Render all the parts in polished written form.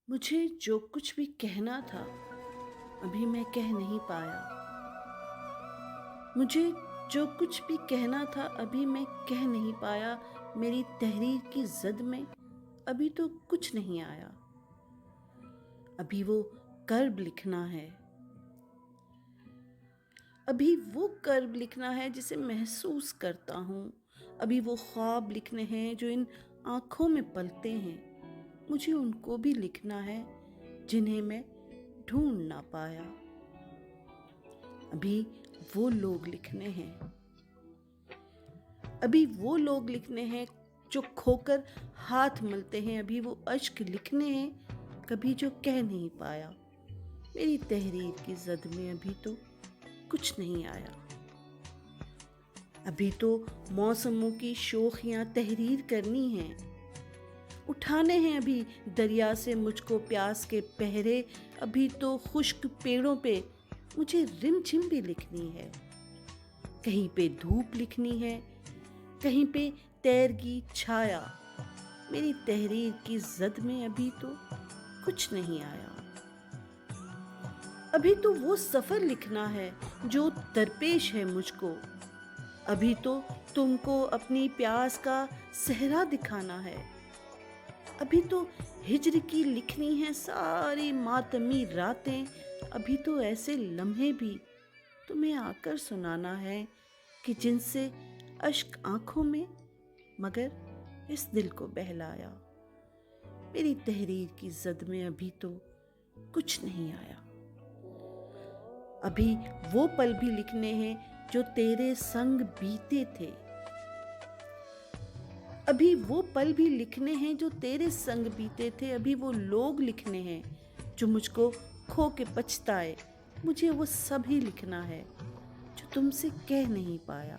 مجھے جو کچھ بھی کہنا تھا ابھی میں کہہ نہیں پایا۔ مجھے جو کچھ بھی کہنا تھا ابھی میں کہہ نہیں پایا۔ میری تحریر کی زد میں ابھی تو کچھ نہیں آیا۔ ابھی وہ کرب لکھنا ہے، ابھی وہ کرب لکھنا ہے جسے محسوس کرتا ہوں۔ ابھی وہ خواب لکھنے ہیں جو ان آنکھوں میں پلتے ہیں۔ مجھے ان کو بھی لکھنا ہے جنہیں میں ڈھونڈ نہ پایا۔ ابھی وہ لوگ لکھنے ہیں، ابھی وہ لوگ لکھنے ہیں جو کھو کر ہاتھ ملتے ہیں۔ ابھی وہ اشک لکھنے ہیں کبھی جو کہہ نہیں پایا۔ میری تحریر کی زد میں ابھی تو کچھ نہیں آیا۔ ابھی تو موسموں کی شوخیاں تحریر کرنی ہیں، اٹھانے ہیں ابھی دریا سے مجھ کو پیاس کے پہرے۔ ابھی تو خشک پیڑوں پہ مجھے رم جھم بھی لکھنی ہے۔ کہیں پہ دھوپ لکھنی ہے، کہیں پہ تیرگی چھایا۔ میری تحریر کی زد میں ابھی تو کچھ نہیں آیا۔ ابھی تو وہ سفر لکھنا ہے جو درپیش ہے مجھ کو۔ ابھی تو تم کو اپنی پیاس کا صحرا دکھانا ہے۔ ابھی تو ہجر کی لکھنی ہے ساری ماتمی راتیں۔ ابھی تو ایسے لمحے بھی تمہیں آ کر سنانا ہے کہ جن سے اشک آنکھوں میں مگر اس دل کو بہلایا۔ میری تحریر کی زد میں ابھی تو کچھ نہیں آیا۔ ابھی وہ پل بھی لکھنے ہیں جو تیرے سنگ بیتے تھے۔ ابھی وہ پل بھی لکھنے ہیں جو تیرے سنگ بیتے تھے۔ ابھی وہ لوگ لکھنے ہیں جو مجھ کو کھو کے پچھتائے۔ مجھے وہ سب ہی لکھنا ہے جو تم سے کہہ نہیں پایا۔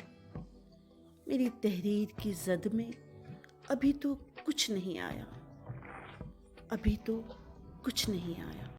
میری تحریر کی زد میں ابھی تو کچھ نہیں آیا۔ ابھی تو کچھ نہیں آیا۔